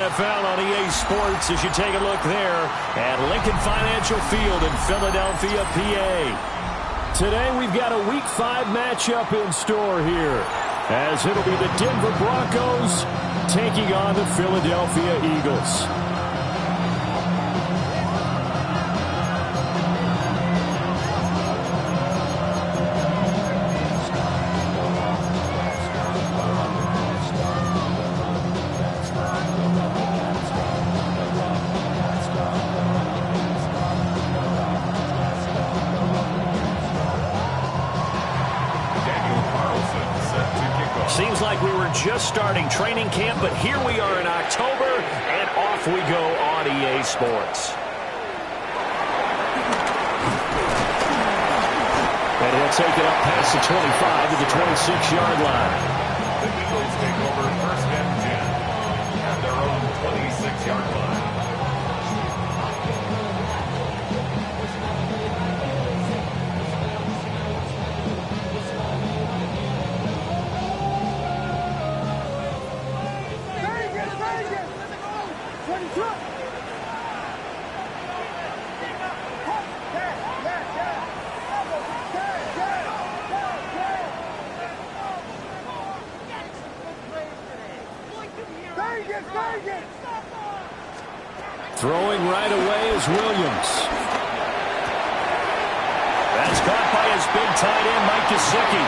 NFL on EA Sports as you take a look there at Lincoln Financial Field in Philadelphia, PA. Today we've got a Week 5 matchup in store here, as it'll be the Denver Broncos taking on the Philadelphia Eagles. Seems like we were just starting training camp, but here we are in October, and off we go on EA Sports. And he'll take it up past the 25 to the 26-yard line. The Eagles take over first and 10 at their own 26-yard line. Throwing right away is Williams. That's caught by his big tight end, Mike Gesicki.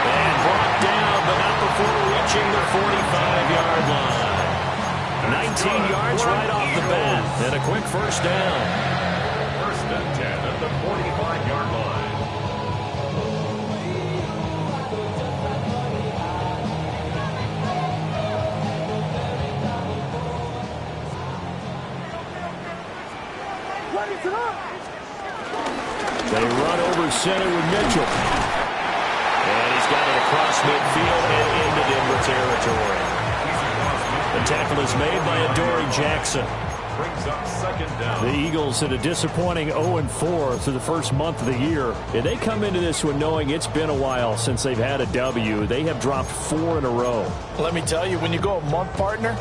And brought down, but not before reaching the 45-yard line. 19 yards right off the bat, and a quick first down. First and 10 at the 45-yard line. They run over center with Mitchell. And he's got it across midfield and into Denver territory. The tackle is made by Adoree Jackson. Brings up second down. The Eagles had a disappointing 0-4 through the first month of the year. And they come into this one knowing it's been a while since they've had a W. They have dropped 4 in a row. Let me tell you, when you go a month, partner,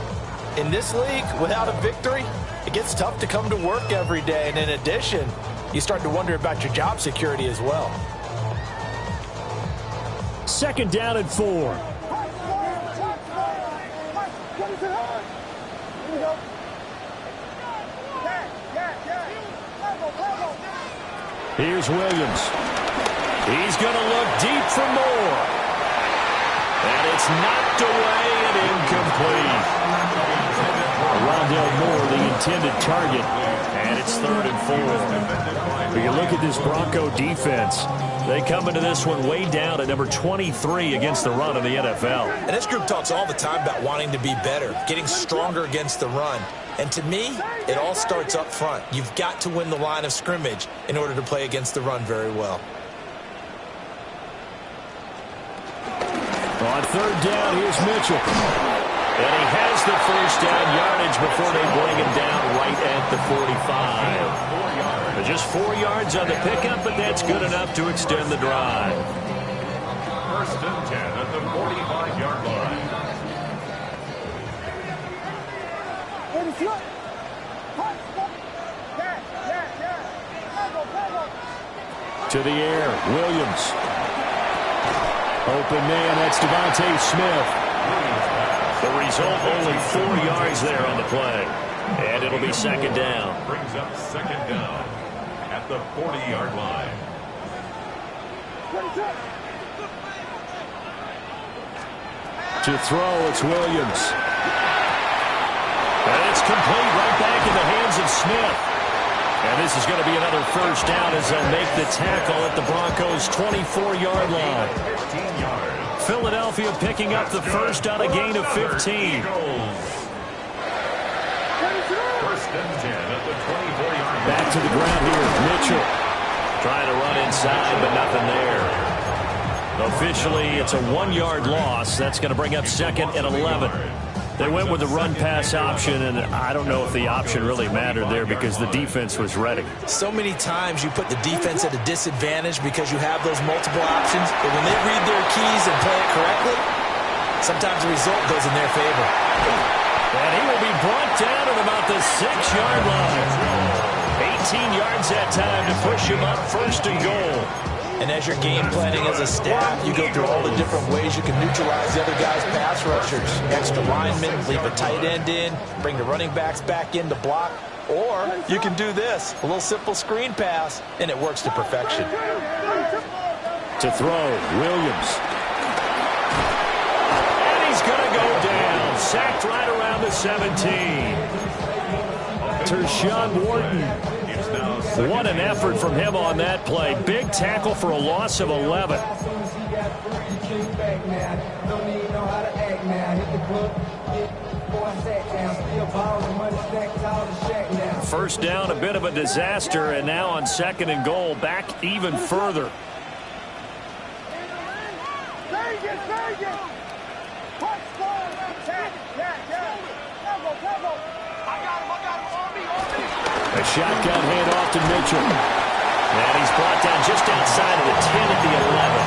in this league, without a victory, it gets tough to come to work every day. And in addition, you start to wonder about your job security as well. Second down and 4. Here's Williams. He's going to look deep for more. And it's knocked away and incomplete. Rondell Moore, the intended target, and it's 3rd and 4. When you look at this Bronco defense, they come into this one way down at number 23 against the run of the NFL. And this group talks all the time about wanting to be better, getting stronger against the run. And to me, it all starts up front. You've got to win the line of scrimmage in order to play against the run very well. On 3rd down, here's Mitchell. And he has the first down yardage before they bring him down right at the 45. Just 4 yards on the pickup, but that's good enough to extend the drive. First and 10 at the 45-yard line. To the air, Williams. Open man, that's Devontae Smith. The result, only 4 yards there on the play. And it'll be second down. Brings up second down at the 40-yard line. To throw, it's Williams. And it's complete right back in the hands of Smith. And this is going to be another first down as they'll make the tackle at the Broncos' 24-yard line. 15 yards. Philadelphia picking up the first on a gain of 15. First and 10 at the 24-yard line. Back to the ground here, Mitchell. Trying to run inside, but nothing there. Officially, it's a 1-yard loss. That's going to bring up second and 11. They went with the run-pass option, and I don't know if the option really mattered there because the defense was ready. So many times you put the defense at a disadvantage because you have those multiple options, but when they read their keys and play it correctly, sometimes the result goes in their favor. And he will be brought down at about the 6-yard line. 18 yards that time to push him up 1st and goal. And as you're game planning as a staff, you go through all the different ways you can neutralize the other guy's pass rushers. Extra linemen, leave a tight end in, bring the running backs back in to block. Or you can do this, a little simple screen pass, and it works to perfection. To throw, Williams. And he's going to go down. Sacked right around the 17. Tershawn Wharton. What an effort from him on that play. Big tackle for a loss of 11. First down, a bit of a disaster, and now on 2nd and goal, back even further. A shotgun handoff to Mitchell. And he's brought down just outside of the 10 at the 11.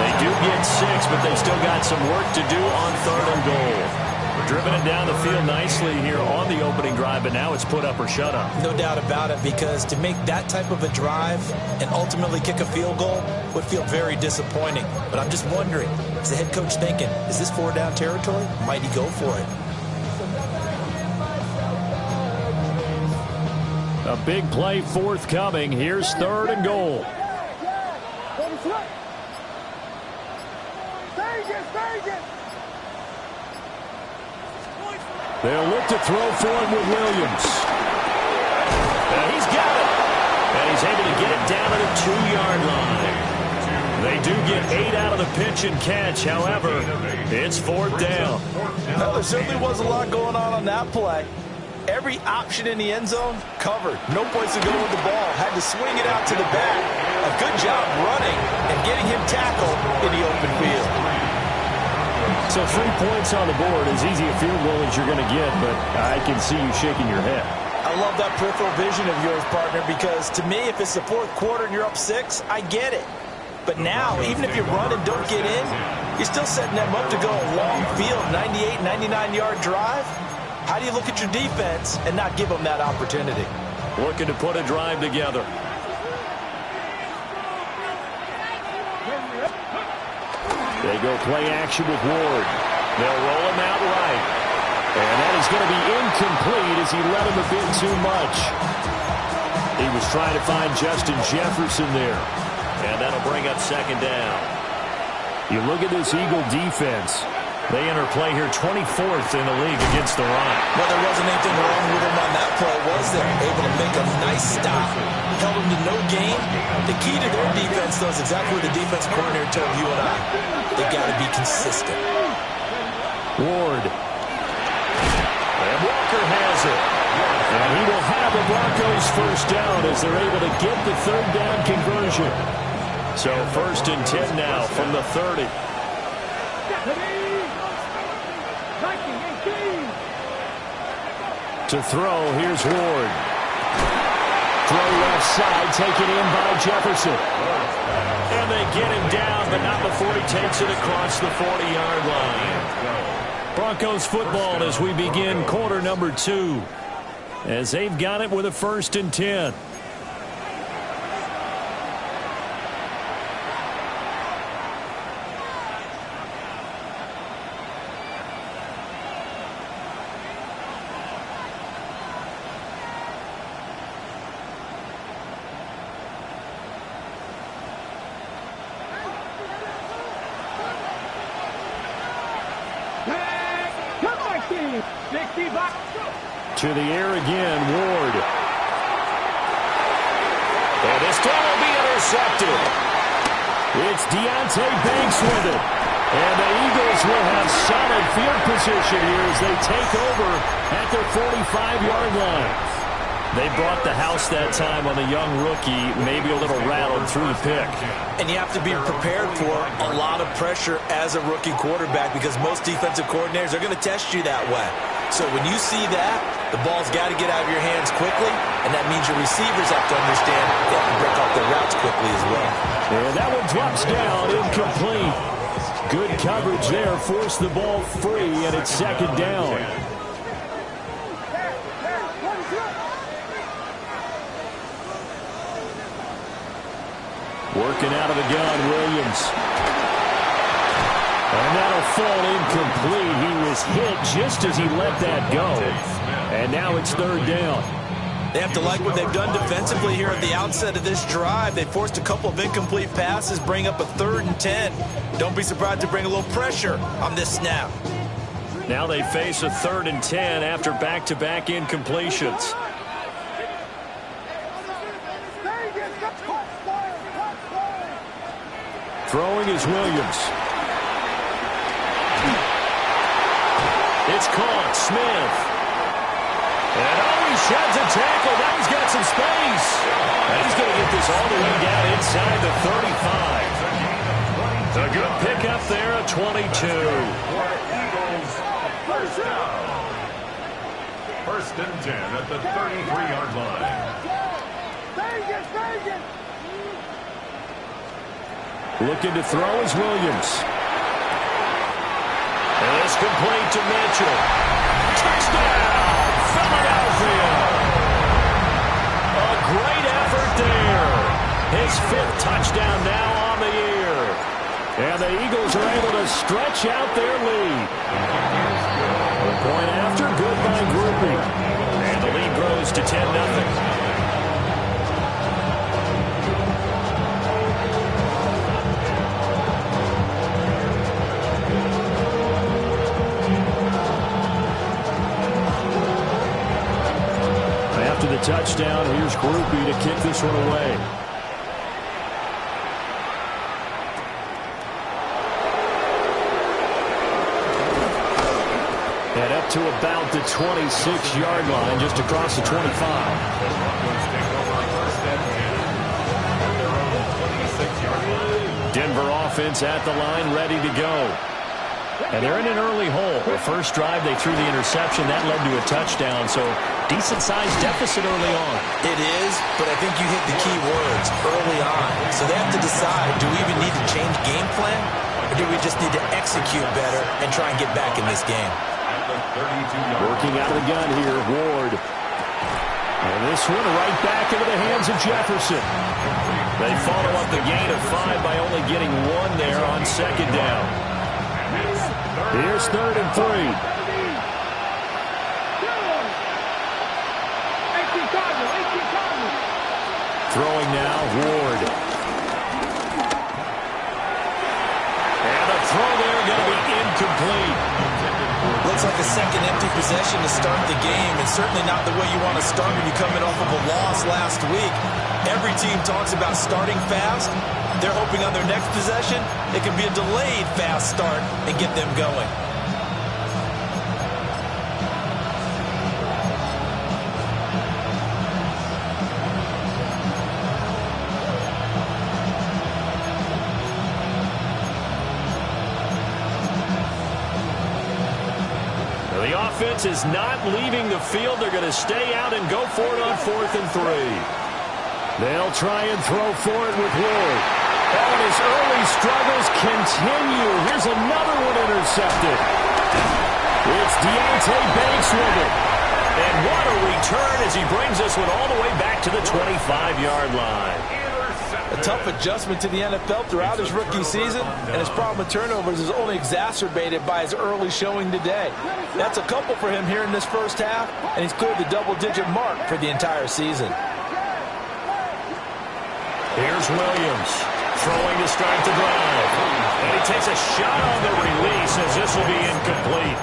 They do get 6, but they've still got some work to do on 3rd and goal. Driven it down the field nicely here on the opening drive, but now it's put up or shut up. No doubt about it, because to make that type of a drive and ultimately kick a field goal would feel very disappointing. But I'm just wondering, is the head coach thinking, is this 4-down territory? Might he go for it? A big play forthcoming. Here's 3rd and goal. They'll look to throw for him with Williams. And he's got it. And he's able to get it down to the 2-yard line. They do get 8 out of the pitch and catch. However, it's 4th down. Well, there certainly was a lot going on that play. Every option in the end zone covered. No place to go with the ball. Had to swing it out to the back. A good job running and getting him tackled in the open field. So 3 points on the board, as easy a field goal as you're going to get, but I can see you shaking your head. I love that peripheral vision of yours, partner, because to me, if it's the 4th quarter and you're up 6, I get it. But now, even if you run and don't get in, you're still setting them up to go a long field, 98, 99-yard drive. How do you look at your defense and not give them that opportunity? Looking to put a drive together. They go play action with Ward. They'll roll him out right. And that is going to be incomplete as he led him a bit too much. He was trying to find Justin Jefferson there. And that'll bring up 2nd down. You look at this Eagle defense. They enter play here 24th in the league against the run. Well, there wasn't anything wrong with him on that play, was there? Able to make a nice stop. Held him to no gain. The key to their defense, though, is exactly what the defense coordinator told you and I. They got to be consistent. Ward. And Walker has it. And he will have the Broncos 1st down as they're able to get the 3rd down conversion. So 1st and 10 now from the 30. To throw, here's Ward. Throw left side, taken in by Jefferson. And they get him down, but not before he takes it across the 40-yard line. Broncos football as we begin quarter number 2. As they've got it with a 1st and 10. To the air again, Ward. And this time will be intercepted. It's Deonte Banks with it. And the Eagles will have solid field position here as they take over at their 45-yard line. They brought the house that time on the young rookie, maybe a little rattled through the pick. And you have to be prepared for a lot of pressure as a rookie quarterback because most defensive coordinators are going to test you that way. So when you see that, the ball's got to get out of your hands quickly, and that means your receivers have to understand they have to break off their routes quickly as well. And that one drops down, incomplete. Good coverage there, forced the ball free, and it's 2nd down. Working out of the gun, Williams. And that'll fall incomplete. He was hit just as he let that go. And now it's third down. They have to like what they've done defensively here at the outset of this drive. They forced a couple of incomplete passes, bring up a 3rd and 10. Don't be surprised to bring a little pressure on this snap. Now they face a 3rd and 10 after back-to-back incompletions. Throwing is Williams. It's caught. Smith. And he sheds a tackle. Now he's got some space. And he's going to get this all the way down inside the 35. A good pickup there, a 22. First down. 1st and 10 at the 33-yard line. Looking to throw is Williams. And it's complete to Mitchell. Touchdown, Philadelphia. A great effort there. His 5th touchdown now on the year. And the Eagles are able to stretch out their lead. The point after, good by Groupie. And the lead grows to 10-0. After the touchdown, here's Groupie to kick this one away. And up to about the 26-yard line, just across the 25. Denver offense at the line, ready to go. And they're in an early hole. The first drive, they threw the interception. That led to a touchdown, so decent-sized deficit early on. It is, but I think you hit the key words, early on. So they have to decide, do we even need to change game plan, or do we just need to execute better and try and get back in this game? Working out of the gun here, Ward. And this one right back into the hands of Jefferson. They follow up the gain of 5 by only getting 1 there on 2nd down. Here's 3rd and 3. Throwing now, Ward. And the throw there going to be incomplete. Looks like a second empty possession to start the game, and certainly not the way you want to start when you're coming off of a loss last week. Every team talks about starting fast. They're hoping on their next possession, it can be a delayed fast start and get them going. The offense is not leaving the field. They're going to stay out and go for it on 4th and 3. They'll try and throw for it with Ward. And his early struggles continue. Here's another one intercepted. It's Deontay Banks with it. And what a return as he brings this one all the way back to the 25-yard line. A tough adjustment to the NFL throughout his rookie season, and his problem with turnovers is only exacerbated by his early showing today. That's a couple for him here in this first half, and he's cleared the double-digit mark for the entire season. Here's Williams throwing to start the drive. And he takes a shot on the release as this will be incomplete.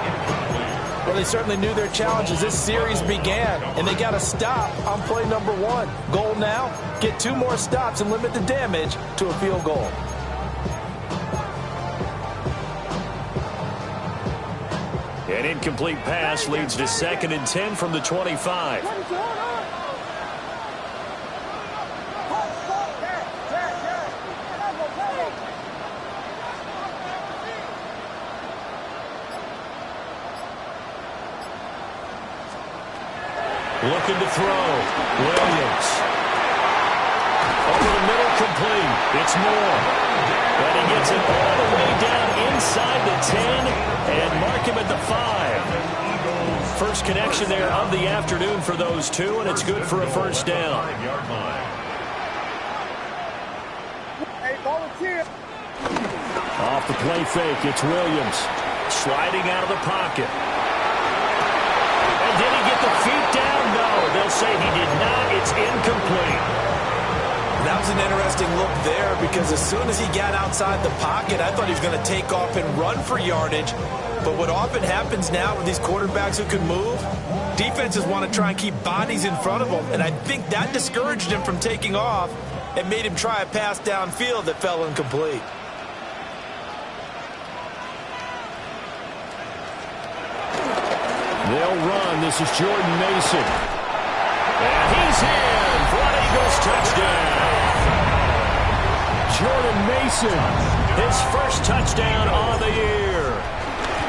Well, they certainly knew their challenge as this series began, and they got to stop on play number 1. Goal now, get 2 more stops and limit the damage to a field goal. An incomplete pass leads to 2nd and 10 from the 25. Looking to throw. Williams. Over the middle, complete. It's Moore. And he gets it all the way down inside the 10 and mark him at the 5. First connection there of the afternoon for those two, and it's good for a first down. Off the play fake, it's Williams. Sliding out of the pocket. And did he get the feet down? No, they'll say he did not. It's incomplete. That was an interesting look there because as soon as he got outside the pocket, I thought he was going to take off and run for yardage. But what often happens now with these quarterbacks who can move, defenses want to try and keep bodies in front of them, and I think that discouraged him from taking off and made him try a pass downfield that fell incomplete. They'll run. This is Jordan Mason. And he's in for an Eagles touchdown. Jordan Mason, his first touchdown on the year.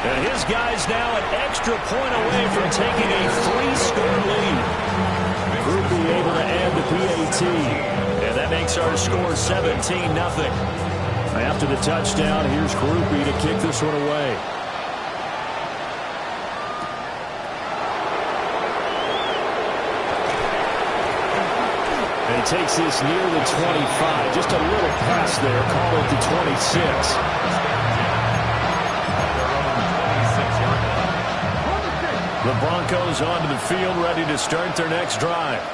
And his guy's now an extra point away from taking a 3-score lead. Groupie able to add the PAT. And that makes our score 17-0. After the touchdown, here's Groupie to kick this one away. And he takes this near the 25. Just a little pass there. Call it the 26. The Broncos onto the field, ready to start their next drive.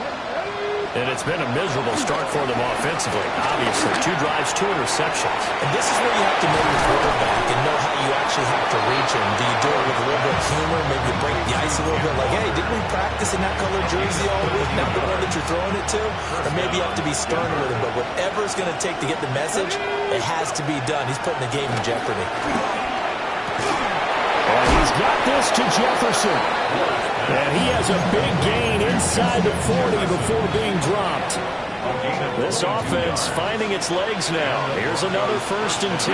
And it's been a miserable start for them offensively. Obviously, 2 drives, 2 interceptions. And this is where you have to know your quarterback and know how you actually have to reach him. Do you do it with a little bit of humor, maybe you break the ice a little bit, like, hey, didn't we practice in that colored jersey all week, not the one that you're throwing it to? Or maybe you have to be stern with him, but whatever it's going to take to get the message, it has to be done. He's putting the game in jeopardy. And he's got this to Jefferson. And he has a big gain inside the 40 before being dropped. This offense finding its legs now. Here's another 1st and 10.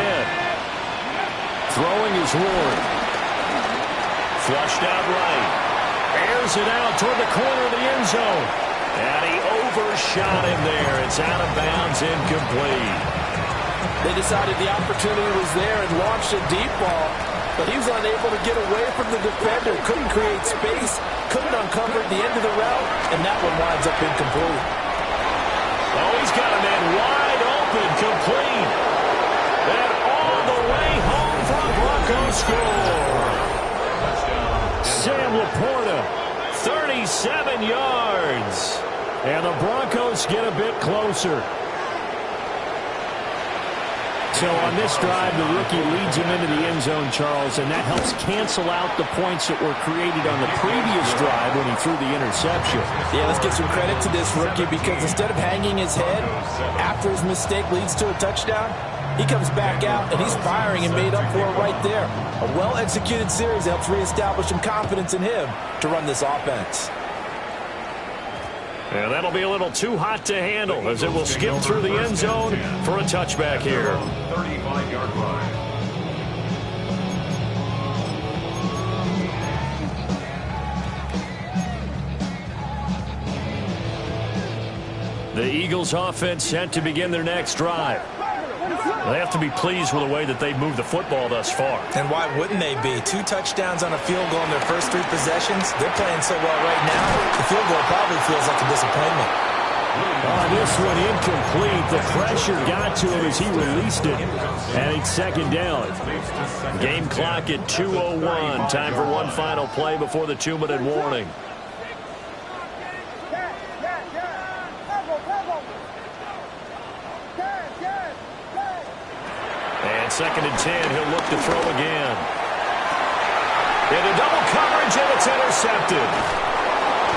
Throwing is Ward. Flushed out right. Airs it out toward the corner of the end zone. And he overshot him there. It's out of bounds, incomplete. They decided the opportunity was there and launched a deep ball. But he was unable to get away from the defender, couldn't create space, couldn't uncover the end of the route, and that one winds up incomplete. Oh, he's got a man wide open, complete. And all the way home for a Broncos score. Sam Laporta, 37 yards. And the Broncos get a bit closer. So on this drive, the rookie leads him into the end zone, Charles, and that helps cancel out the points that were created on the previous drive when he threw the interception. Yeah, let's give some credit to this rookie because instead of hanging his head after his mistake leads to a touchdown, he comes back out and he's firing and made up for it right there. A well-executed series helps reestablish some confidence in him to run this offense. And that'll be a little too hot to handle as it will skip through the end zone for a touchback here. 35-yard line. The Eagles offense set to begin their next drive. They have to be pleased with the way that they've moved the football thus far. And why wouldn't they be? 2 touchdowns on a field goal in their first 3 possessions. They're playing so well right now, the field goal probably feels like a disappointment. This one incomplete. The pressure got to him as he released it. And it's 2nd down. Game clock at 2:01. Time for one final play before the 2-minute warning. And 2nd and 10, he'll look to throw again. Into double coverage, and it's intercepted.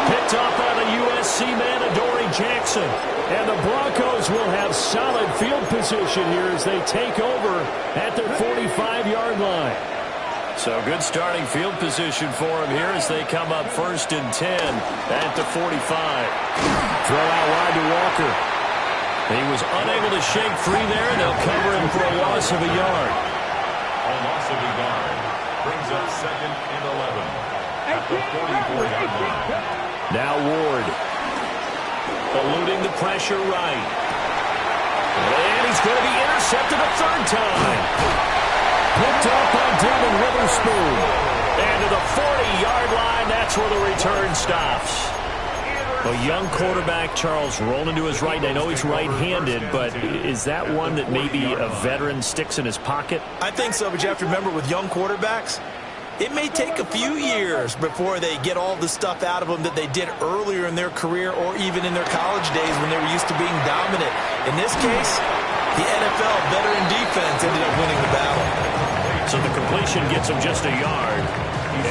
Picked off by the USC man, Adoree Jackson. And the Broncos will have solid field position here as they take over at their 45-yard line. So good starting field position for him here as they come up 1st and 10 at the 45. Throw out wide to Walker. He was unable to shake free there, and they'll cover him for a loss of a yard. A loss of a yard brings up 2nd and 11 at the 44-yard line. Now Ward eluding the pressure right. And he's going to be intercepted a 3rd time. Picked up by Devin Witherspoon. And to the 40-yard line, that's where the return stops. A young quarterback, Charles, rolling to his right. And I know he's right-handed, but is that one that maybe a veteran sticks in his pocket? I think so, but you have to remember with young quarterbacks, it may take a few years before they get all the stuff out of them that they did earlier in their career or even in their college days when they were used to being dominant. In this case, the NFL veteran defense ended up winning the battle. So the completion gets him just a yard,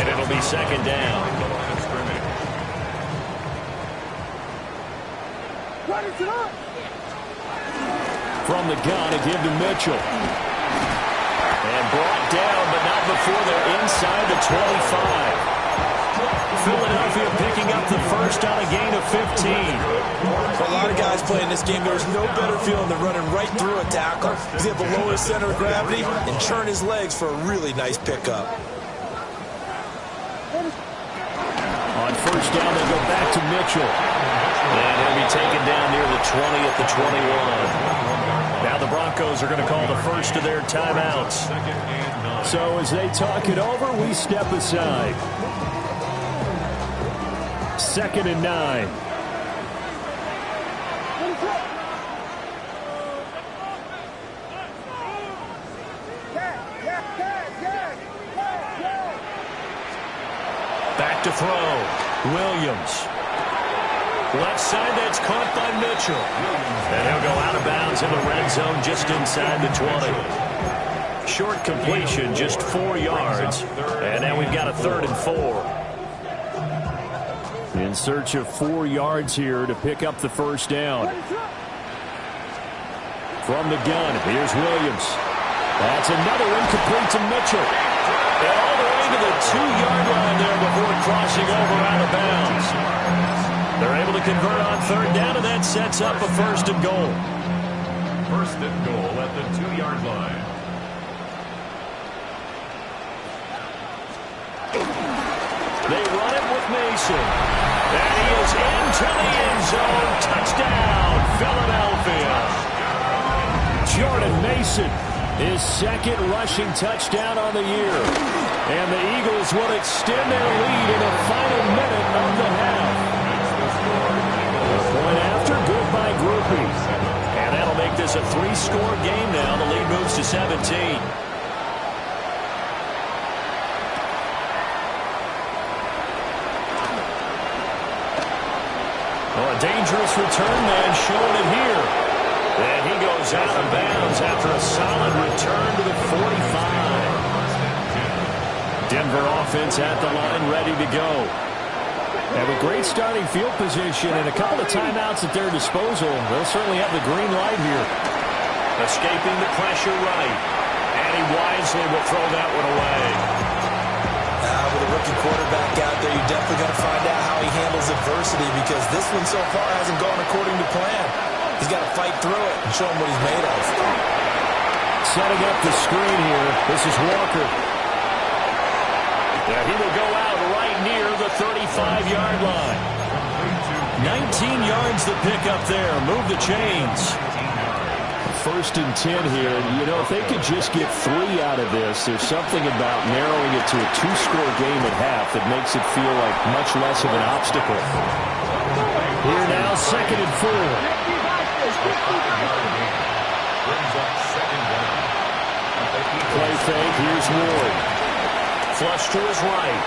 and it'll be second down. From the gun, a give to Mitchell. And brought down, but not before they're inside the 25. Philadelphia picking up the first on a gain of 15. For a lot of guys playing this game, there's no better feeling than running right through a tackle. He's able to lower his center of gravity and churn his legs for a really nice pickup. On first down, they go back to Mitchell. And he'll be taken down near the 20 at the 21. Now the Broncos are going to call the first of their timeouts. So as they talk it over, we step aside. 2nd and 9. Back to throw. Williams. Left side, that's caught by Mitchell. And he'll go out of bounds in the red zone just inside the 20. Short completion, just 4 yards. And now we've got a 3rd and 4. In search of 4 yards here to pick up the first down. From the gun, here's Williams. That's another incomplete to Mitchell. And all the way to the 2-yard line there before crossing over out of bounds. They're able to convert on 3rd down, and that sets up a 1st and goal. 1st and goal at the 2-yard line. They run it with Mason. And he is into the end zone. Touchdown, Philadelphia. Jordan Mason, his 2nd rushing touchdown on the year. And the Eagles will extend their lead in the final minute of the half. Point after, good by Groupie. And that'll make this a 3-score game now. The lead moves to 17. Well, a dangerous return man showing it here. And he goes out of bounds after a solid return to the 45. Denver offense at the line, ready to go. Have a great starting field position and a couple of timeouts at their disposal. They'll certainly have the green light here. Escaping the pressure right. And he wisely will throw that one away. With a rookie quarterback out there, you definitely got to find out how he handles adversity because this one so far hasn't gone according to plan. He's got to fight through it and show him what he's made of. Setting up the screen here. This is Walker. Yeah, he will go out right near the 35-yard line. 19 yards to pick up there. Move the chains. 1st and 10 here. You know, if they could just get 3 out of this, there's something about narrowing it to a 2-score game at half that makes it feel like much less of an obstacle. Here now, 2nd and 4. Play fake. Here's Ward. Flush to his right.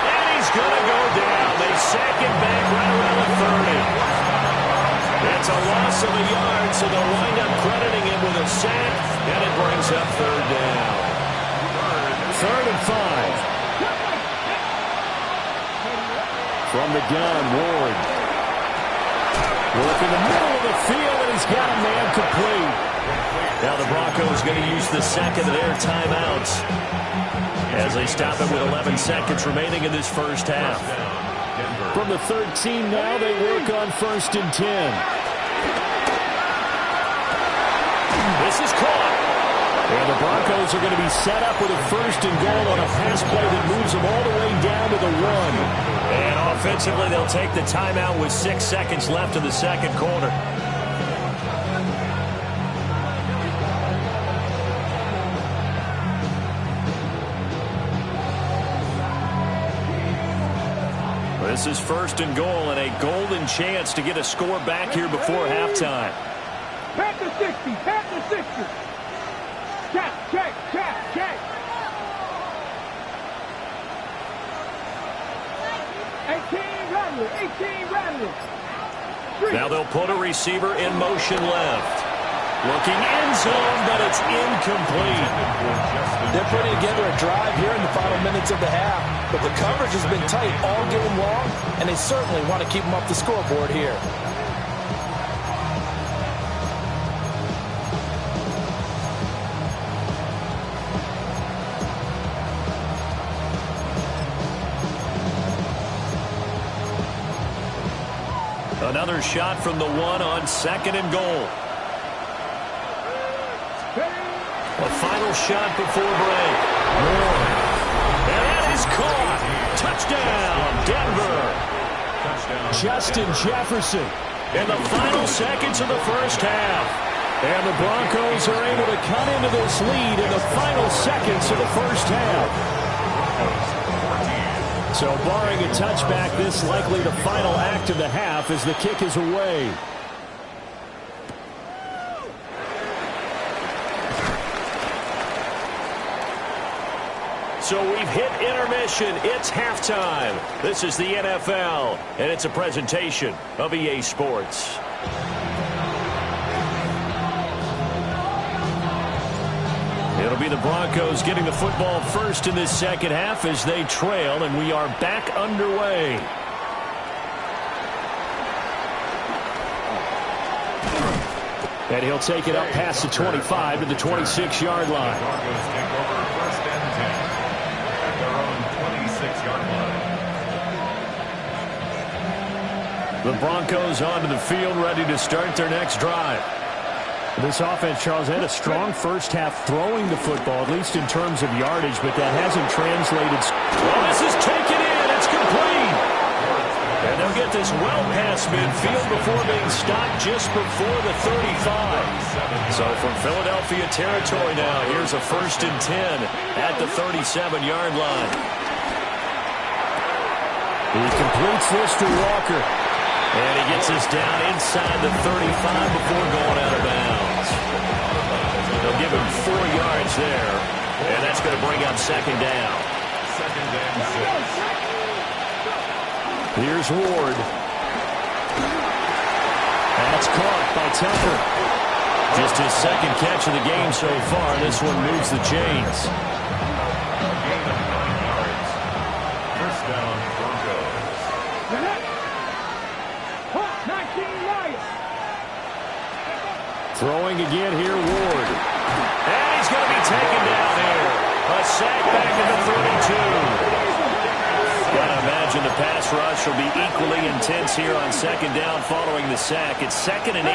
And he's going to go down. They sack him back right around the 30. It's a loss of a yard, so they'll wind up crediting him with a sack, and it brings up 3rd down. 3rd and 5. From the gun, Ward. Work in the middle of the field, and he's got a man complete. Now the Broncos going to use the 2nd of their timeouts as they stop it with 11 seconds remaining in this first half. From the 13 now, they work on 1st and 10. This is caught. And the Broncos are going to be set up with a 1st and goal on a pass play that moves them all the way down to the 1. And offensively, they'll take the timeout with 6 seconds left in the 2nd quarter. This is 1st and goal and a golden chance to get a score back here before halftime. Pat the 60, pat the 60. Check, check, check, check. 18 Rattler, 18 Rattler. Now they'll put a receiver in motion left. Looking end zone, but it's incomplete. They're putting together a drive here in the final minutes of the half, but the coverage has been tight all game long, and they certainly want to keep them off the scoreboard here. Another shot from the 1 on 2nd and goal. A final shot before break. And that is caught. Touchdown, Denver. Justin Jefferson in the final seconds of the first half. And the Broncos are able to cut into this lead in the final seconds of the first half. So barring a touchback, this likely the final act of the half as the kick is away. So we've hit intermission. It's halftime. This is the NFL, and it's a presentation of EA Sports. It'll be the Broncos getting the football first in this second half as they trail, and we are back underway. And he'll take it up past the 25 to the 26-yard line. Broncos take over 1st and 10 at their own 26-yard line. The Broncos onto the field, ready to start their next drive. This offense, Charles, had a strong first half throwing the football, at least in terms of yardage, but that hasn't translated. Well, this is taken in. It's complete. And they'll get this well past midfield before being stopped just before the 35. So from Philadelphia territory now, here's a 1st and 10 at the 37-yard line. He completes this to Walker. And he gets us down inside the 35 before going out of bounds. They'll give him 4 yards there, and that's going to bring up 2nd down. 2nd and 6. Here's Ward. That's caught by Tucker. Just his 2nd catch of the game so far. This one moves the chains. Gain of 9 yards. 1st down, Broncos. 19 Lions. Throwing again here, Ward. And he's going to be taken down here. A sack back at the 32. Gotta imagine the pass rush will be equally intense here on 2nd down following the sack. It's 2nd and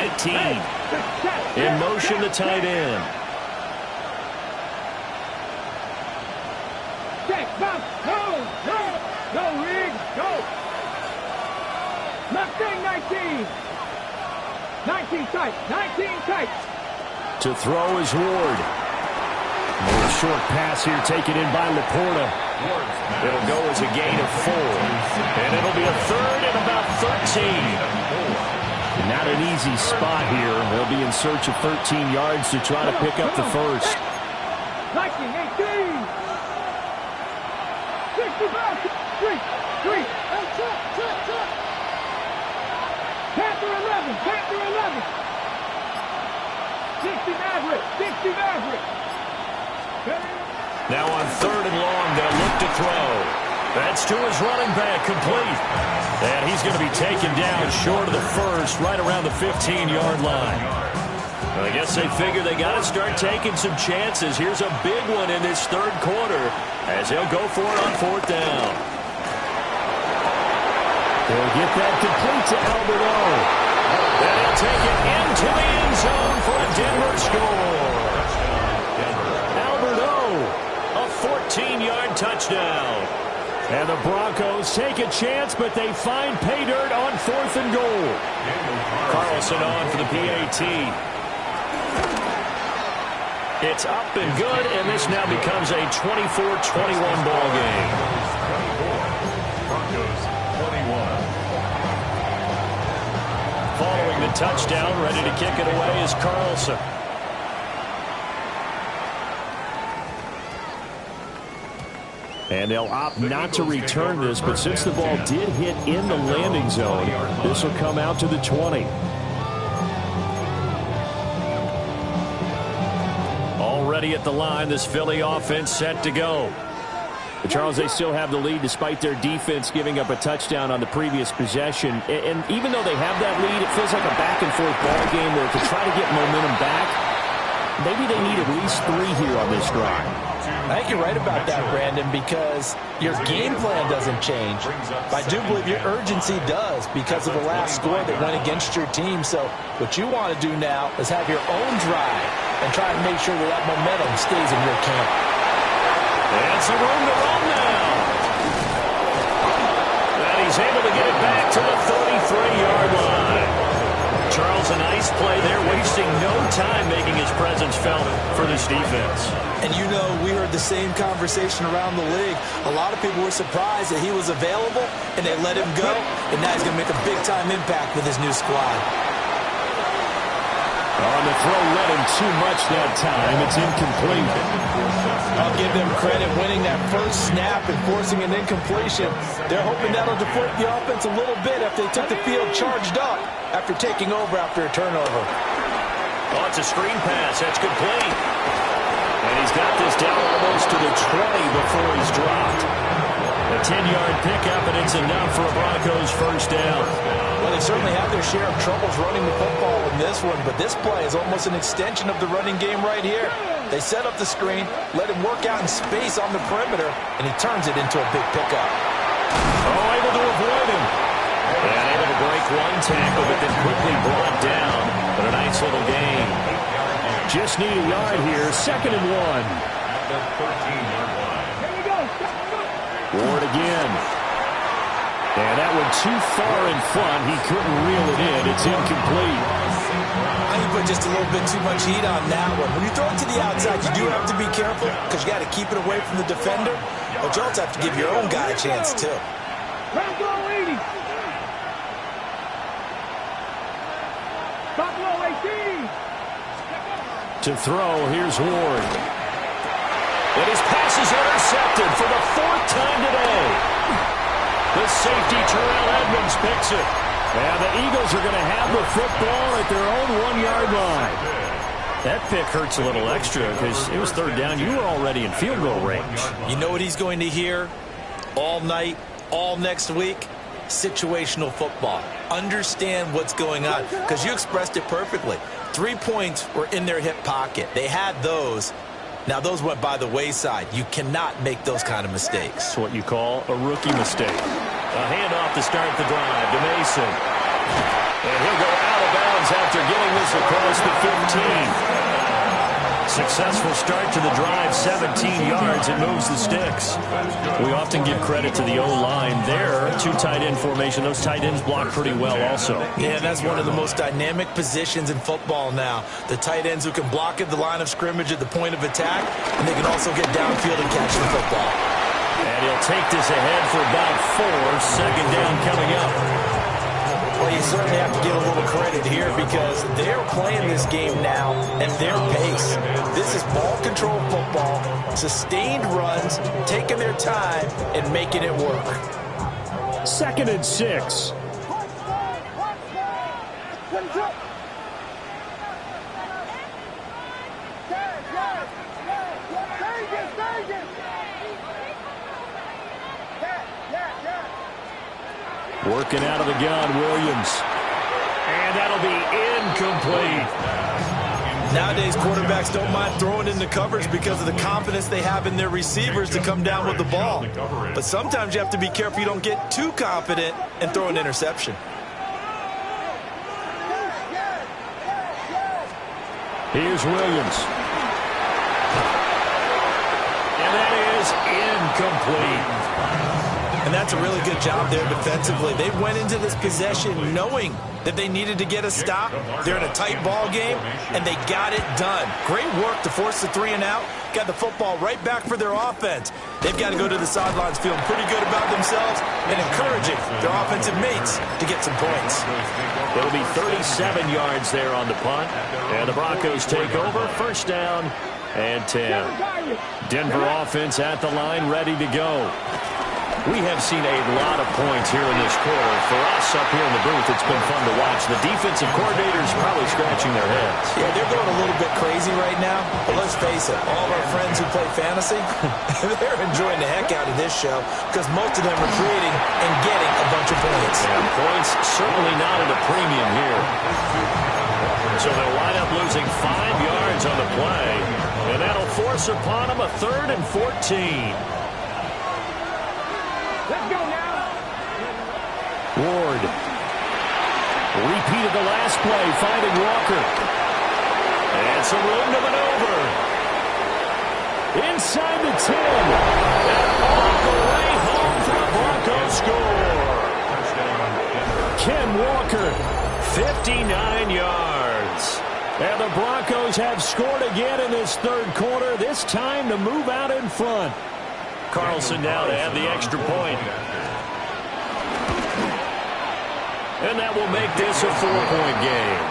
18. In motion, the tight end. Check, bounce, go, Rig, go. Mustang 19. 19 tight, 19 tight. To throw is Ward. A short pass here taken in by Laporta. It'll go as a gain of 4. And it'll be a 3rd and about 13. Not an easy spot here. They'll be in search of 13 yards to try to pick up the first. 19, 18. 65, 3. Panther 11, Panther 11. 60 Maverick, 60 Maverick. Now on 3rd and long, they'll look to throw. That's to his running back, complete. And he's going to be taken down short of the first, right around the 15-yard line. Well, I guess they figure they got to start taking some chances. Here's a big one in this 3rd quarter as they'll go for it on 4th down. They'll get that complete to Alberto. And he'll take it into the end zone for a Denver score. Alberto, a 14-yard touchdown. And the Broncos take a chance, but they find pay dirt on 4th and goal. Carlson on for the PAT. It's up and good, and this now becomes a 24-21 ball game. Broncos 21. a touchdown. Ready to kick it away is Carlson. And they'll opt not to return this, but since the ball did hit in the landing zone, this will come out to the 20. Already at the line, this Philly offense set to go. But Charles, they still have the lead despite their defense giving up a touchdown on the previous possession. And even though they have that lead, it feels like a back-and-forth ball game where to try to get momentum back, maybe they need at least 3 here on this drive. I think you're right about that, Brandon, because your game plan doesn't change. But I do believe your urgency does because of the last score that went against your team. So what you want to do now is have your own drive and try to make sure that that momentum stays in your camp. And some room to run now. And he's able to get it back to the 33-yard line. Charles, a nice play there, wasting no time making his presence felt for this defense. And you know, we heard the same conversation around the league. A lot of people were surprised that he was available and they let him go. And now he's going to make a big-time impact with his new squad. On the throw, led him too much that time. It's incomplete. I'll give them credit winning that first snap and forcing an incompletion. They're hoping that'll deflate the offense a little bit after they took the field charged up after taking over after a turnover. Oh, it's a screen pass. That's complete. And he's got this down almost to the 20 before he's dropped. A 10-yard pickup, and it's enough for a Broncos first down. Well, they certainly have their share of troubles running the football in this one, but this play is almost an extension of the running game right here. They set up the screen, let him work out in space on the perimeter, and he turns it into a big pickup. Oh, able to avoid him. And able to break one tackle, but then quickly brought down. But a nice little gain. Just need a yard here, 2nd and 1. At the 13-yard line. Ward again. And that one too far in front. He couldn't reel it in. It's incomplete. I think you put just a little bit too much heat on that one. When you throw it to the outside, you do have to be careful because you got to keep it away from the defender. But you also have to give your own guy a chance, too. To throw, here's Ward. And his pass is intercepted for the 4th time today. The safety, Terrell Edmonds, picks it. And the Eagles are going to have the football at their own 1-yard line. That pick hurts a little extra because it was 3rd down. You were already in field goal range. You know what he's going to hear all night, all next week? Situational football. Understand what's going on because you expressed it perfectly. 3 points were in their hip pocket. They had those. Now, those went by the wayside. You cannot make those kind of mistakes. That's what you call a rookie mistake. A handoff to start the drive to Mason. And he'll go out of bounds after getting this across the 15. Successful start to the drive, 17 yards. It moves the sticks. We often give credit to the O-line there. 2 tight end formation. Those tight ends block pretty well also. Yeah, that's one of the most dynamic positions in football now. The tight ends who can block at the line of scrimmage at the point of attack, and they can also get downfield and catch the football. And he'll take this ahead for about 4. 2nd down coming up. Well, you certainly have to give a little credit here because they're playing this game now at their pace. This is ball control football, sustained runs, taking their time and making it work. 2nd and 6. Working out of the gun, Williams. And that'll be incomplete. Nowadays, quarterbacks don't mind throwing into coverage because of the confidence they have in their receivers to come down with the ball. But sometimes you have to be careful you don't get too confident and throw an interception. Here's Williams. And that is incomplete. And And that's a really good job there defensively. They went into this possession knowing that they needed to get a stop. They're in a tight ball game, and they got it done. Great work to force the 3 and out. Got the football right back for their offense. They've got to go to the sidelines feeling pretty good about themselves and encouraging their offensive mates to get some points. It'll be 37 yards there on the punt. And the Broncos take over. First down and 10. Denver offense at the line, ready to go. We have seen a lot of points here in this quarter. For us up here in the booth, it's been fun to watch. The defensive coordinators probably scratching their heads. Yeah, they're going a little bit crazy right now. But let's face it, all of our friends who play fantasy, they're enjoying the heck out of this show because most of them are creating and getting a bunch of points. Yeah, points certainly not at a premium here. So they'll wind up losing 5 yards on the play. And that'll force upon them a 3rd and 14. Let's go now. Ward. Repeated the last play, finding Walker. And some room to maneuver. Inside the 10. And all the way home for the Broncos score. Ken Walker, 59 yards. And the Broncos have scored again in this third quarter, this time to move out in front. Carlson now to add the extra point. And that will make this a 4-point game.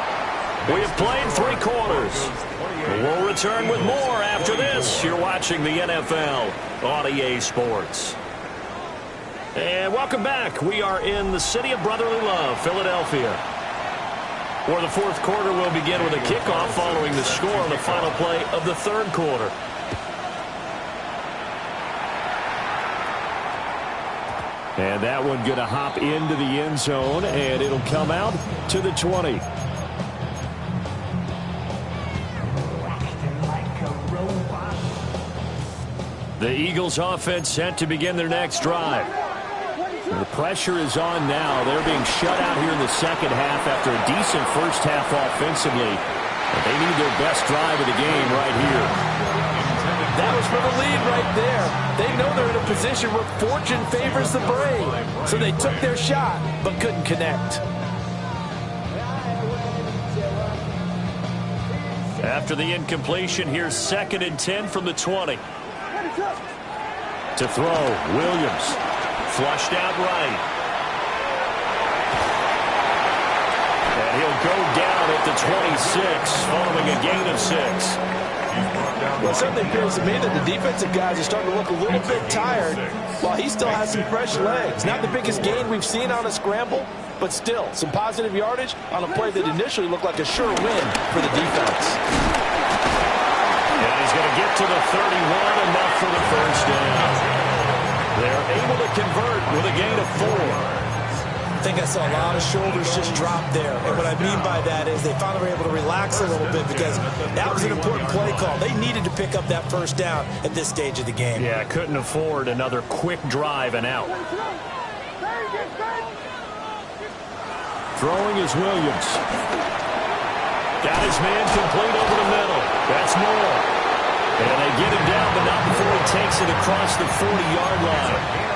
We have played 3 quarters. We'll return with more after this. You're watching the NFL on EA Sports. And welcome back. We are in the city of brotherly love, Philadelphia, where the fourth quarter will begin with a kickoff following the score on the final play of the third quarter. And that one going to hop into the end zone, and it'll come out to the 20. The Eagles offense set to begin their next drive. The pressure is on now. They're being shut out here in the second half after a decent first half offensively. But they need their best drive of the game right here. That was for the lead right there. They know they're in a position where fortune favors the brave. So they took their shot, but couldn't connect. After the incompletion, here's 2nd and 10 from the 20. To throw, Williams. Flushed out right. And he'll go down at the 26, following a gain of 6. Well, it certainly appears to me that the defensive guys are starting to look a little bit tired while he still has some fresh legs. Not the biggest gain we've seen on a scramble, but still some positive yardage on a play that initially looked like a sure win for the defense. And he's going to get to the 31, enough for the first down. They're able to convert with a gain of 4. I think I saw a lot of shoulders just drop there. And what I mean by that is they finally were able to relax a little bit because that was an important play call. They needed to pick up that first down at this stage of the game. Yeah, couldn't afford another quick drive and out. Throwing is Williams. Got his man complete over the middle. That's Moore. And they get him down, but not before he takes it across the 40-yard line.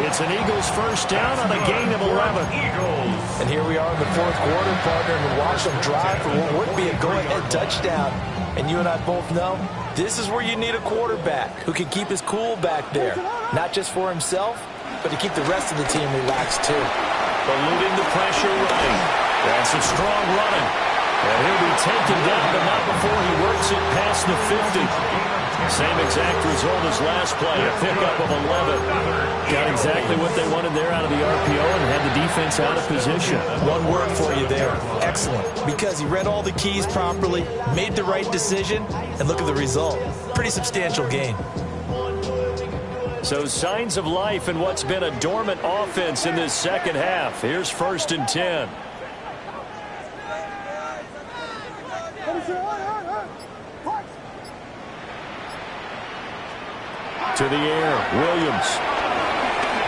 It's an Eagles first down on a gain of 11. And here we are in the fourth quarter, partner, and watch them drive for what would be a go-ahead touchdown. And you and I both know this is where you need a quarterback who can keep his cool back there. Not just for himself, but to keep the rest of the team relaxed too. Eluding the pressure running. That's a strong running. And he'll be taken down, but not before he works it past the 50. Same exact result as last play, a pickup of 11. Got exactly what they wanted there out of the RPO and had the defense out of position. One word for you there, excellent, because he read all the keys properly, made the right decision, and look at the result. Pretty substantial gain. So signs of life in what's been a dormant offense in this second half. Here's 1st and 10. To the air, Williams.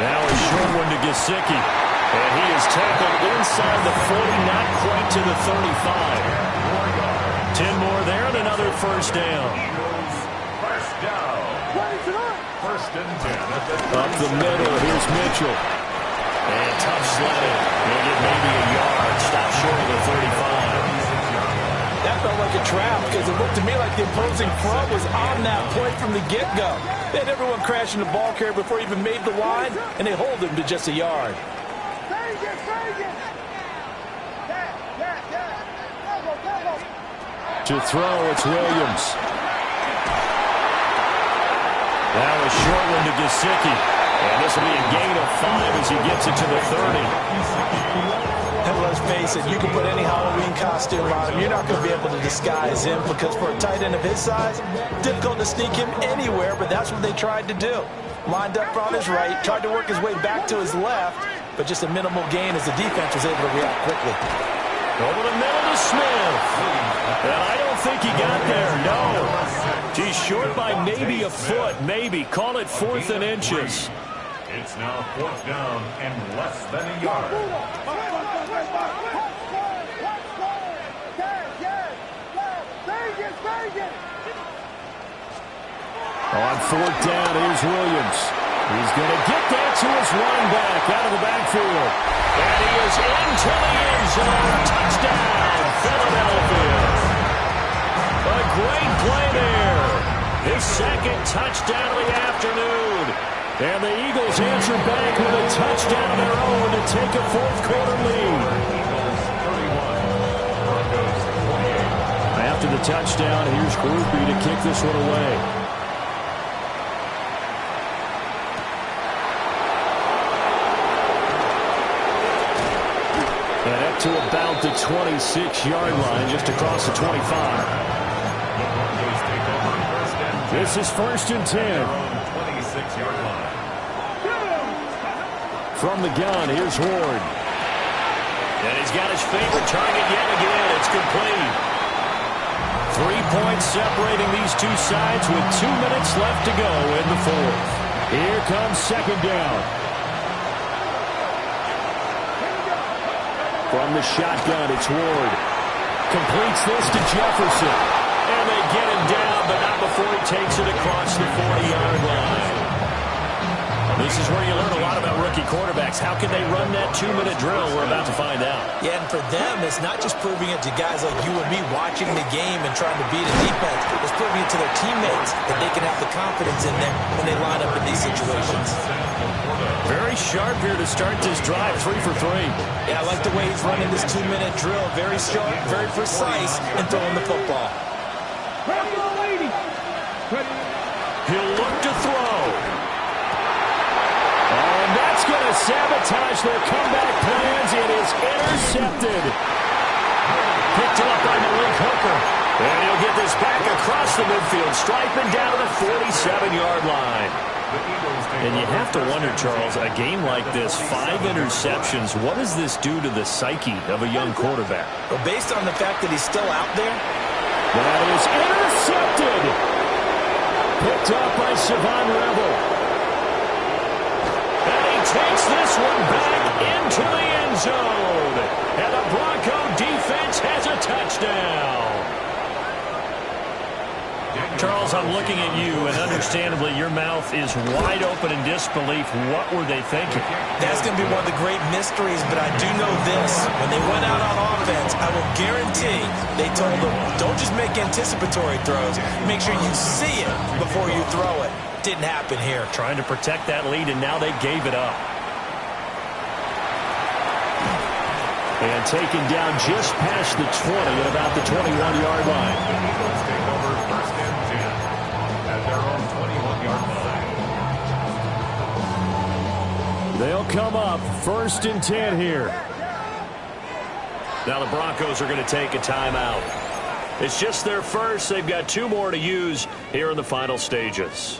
Now a short one to Gesicki. And he is tackled inside the 40, not quite to the 35. 10 more there and another first down. First down. First and 10. Up the middle, here's Mitchell. And tough sledding. He'll get maybe a yard. Stop short of the 35. That felt like a trap because it looked to me like the opposing front was on that play from the get-go. They had everyone crashing the ball carrier before he even made the line, and they hold him to just a yard. To throw, it's Williams. That was short one to Gesicki. And this will be a gain of 5 as he gets it to the 30. And let's face it, you can put any Halloween costume on him. You're not going to be able to disguise him because for a tight end of his size, difficult to sneak him anywhere, but that's what they tried to do. Lined up on his right, tried to work his way back to his left, but just a minimal gain as the defense was able to react quickly. Over the middle to Smith. And I don't think he got there, no. He's short by maybe a foot, maybe. Call it 4th and inches. It's now 4th down and less than a yard. On 4th down, here's Williams. He's going to get that to his running back out of the backfield. And he is into the end zone. Touchdown, Philadelphia. A great play there. His second touchdown of the afternoon. And the Eagles answer back with a touchdown of their own to take a 4th quarter lead. After the touchdown, here's Groupie to kick this one away. And up to about the 26-yard line, just across the 25. This is 1st and 10. 26-yard line. From the gun, here's Ward. And he's got his favorite target yet again. It's complete. 3 points separating these two sides with 2 minutes left to go in the 4th. Here comes 2nd down. From the shotgun, it's Ward. Completes this to Jefferson. And they get him down, but not before he takes it across the 40-yard line. This is where you learn a lot about rookie quarterbacks. How can they run that 2-minute drill? We're about to find out. Yeah, and for them, it's not just proving it to guys like you and me watching the game and trying to beat a defense. It's proving it to their teammates that they can have the confidence in them when they line up in these situations. Very sharp here to start this drive, 3 for 3. Yeah, I like the way he's running this 2-minute drill. Very sharp, very precise in throwing the football. He'll look to throw. And that's going to sabotage their comeback plans. It is intercepted. Picked up by Malik Hooker. And he'll get this back across the midfield, striping down to the 47-yard line. And you have to wonder, Charles, a game like this, 5 interceptions, what does this do to the psyche of a young quarterback? Well, based on the fact that he's still out there, that is intercepted. Picked up by Savon Rebel. And he takes this one back into the end zone. And the Bronco defense has a touchdown. Charles, I'm looking at you, and understandably, your mouth is wide open in disbelief. What were they thinking? that's going to be one of the great mysteries, but I do know this. When they went out on offense, I will guarantee they told them, don't just make anticipatory throws. Make sure you see it before you throw it. Didn't happen here. Trying to protect that lead, and now they gave it up. And taken down just past the 20 at about the 21-yard line. The Eagles take over 1st and 10 at their own 21-yard line. They'll come up 1st and 10 here. Now the Broncos are going to take a timeout. It's just their first. They've got 2 more to use here in the final stages.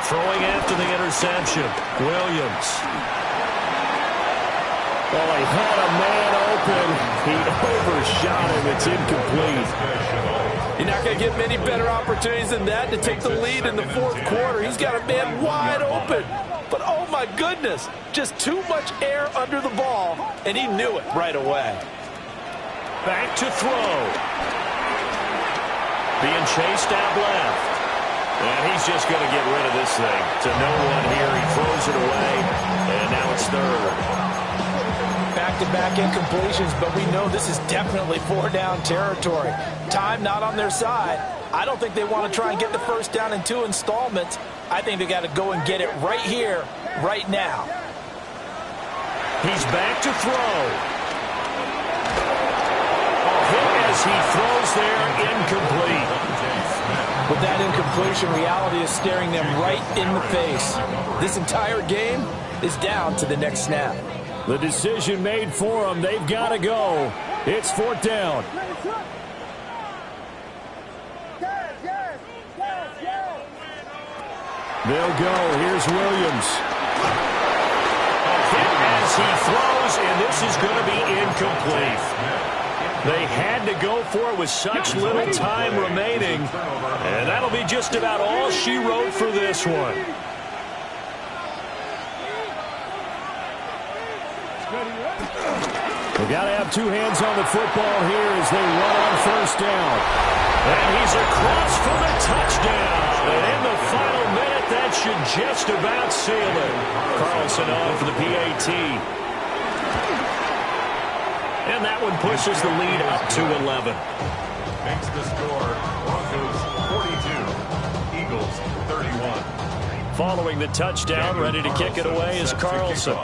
Throwing after the interception, Williams. Well, he had a man open. He overshot him. It's incomplete. You're not going to get many better opportunities than that to take the lead in the fourth quarter. He's got a man wide open. But, oh, my goodness, just too much air under the ball, and he knew it right away. Back to throw. Being chased out left. And he's just going to get rid of this thing. To no one here. He throws it away, and now it's third. Back-to-back incompletions, but we know this is definitely four-down territory. Time not on their side. I don't think they want to try and get the first down in 2 installments. I think they got to go and get it right here, right now. He's back to throw. Hit as he throws there, incomplete. With that incompletion, reality is staring them right in the face. This entire game is down to the next snap. The decision made for them. They've got to go. It's fourth down. They'll go. Here's Williams. Hit as he throws, and this is going to be incomplete. They had to go for it with such little time remaining, and that'll be just about all she wrote for this one. We've got to have two hands on the football here as they run on first down. And he's across for the touchdown. And in the final minute, that should just about seal it. Carlson on for the PAT. And that one pushes the lead up to 11. Makes the score Broncos 42, Eagles 31. Following the touchdown, ready to kick it away is Carlson.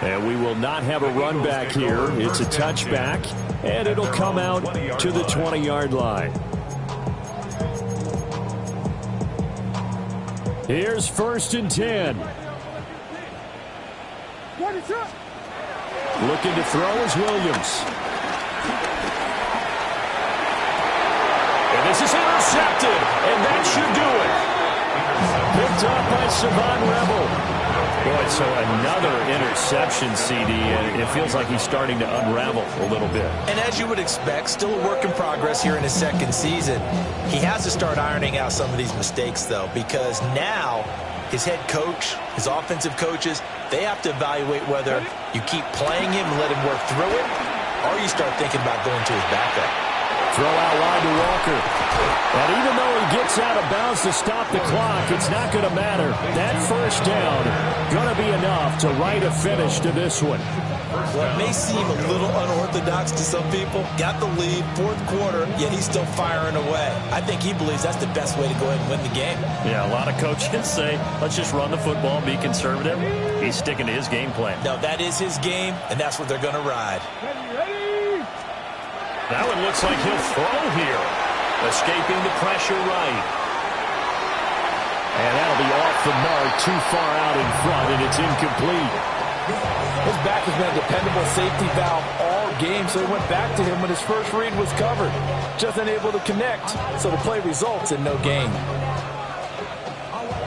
And we will not have a run back here. It's a touchback, and it'll come out to the 20-yard line. Here's 1st and 10. Looking to throw is Williams. And this is intercepted, and that should do it. Picked up by Savon Rebel. Boy, so another interception, CD, and it feels like he's starting to unravel a little bit. And as you would expect, still a work in progress here in his second season. He has to start ironing out some of these mistakes, though, because now his head coach, his offensive coaches, they have to evaluate whether you keep playing him and let him work through it, or you start thinking about going to his backup. Throw out wide to Walker. And even though he gets out of bounds to stop the clock, it's not going to matter. That first down going to be enough to write a finish to this one. Well, it may seem a little unorthodox to some people. Got the lead, fourth quarter, yet he's still firing away. I think he believes that's the best way to go ahead and win the game. Yeah, a lot of coaches say, let's just run the football, be conservative. He's sticking to his game plan. No, that is his game, and that's what they're going to ride. That one looks like he'll throw here. Escaping the pressure right. And that'll be off the mark, too far out in front, and it's incomplete. His back has been a dependable safety valve all game, so he went back to him when his first read was covered. Just unable to connect, so the play results in no gain.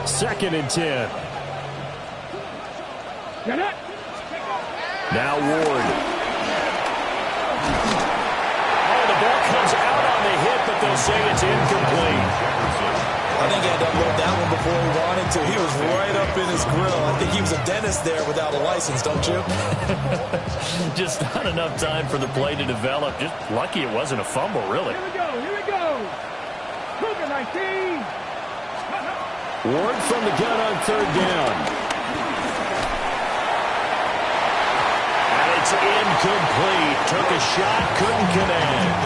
2nd and 10. Now Ward. The ball comes out on the hit, but they'll say it's incomplete. I think he had to unload that one before he wanted to. He was right up in his grill. I think he was a dentist there without a license, don't you? Just not enough time for the play to develop. Just lucky it wasn't a fumble, really. Here we go. Cougar 19. Ward from the gun on 3rd down. It's incomplete. Took a shot, couldn't connect.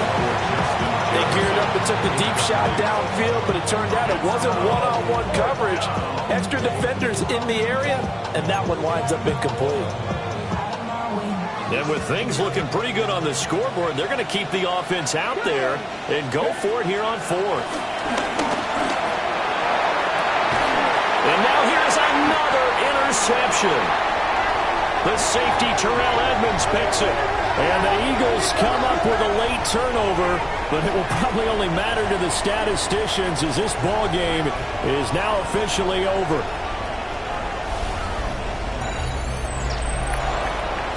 They geared up and took the deep shot downfield, but it turned out it wasn't one-on-one coverage. Extra defenders in the area, and that one winds up incomplete. And with things looking pretty good on the scoreboard, they're going to keep the offense out there and go for it here on 4th. And now here's another interception. The safety, Terrell Edmonds, picks it. And the Eagles come up with a late turnover, but it will probably only matter to the statisticians as this ball game is now officially over.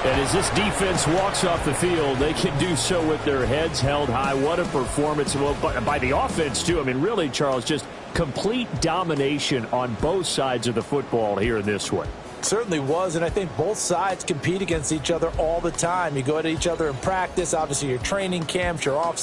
And as this defense walks off the field, they can do so with their heads held high. What a performance by the offense, too. I mean, really, Charles, just complete domination on both sides of the football here in this one. Certainly was, and I think both sides compete against each other all the time. You go at each other in practice, obviously your training camps, your off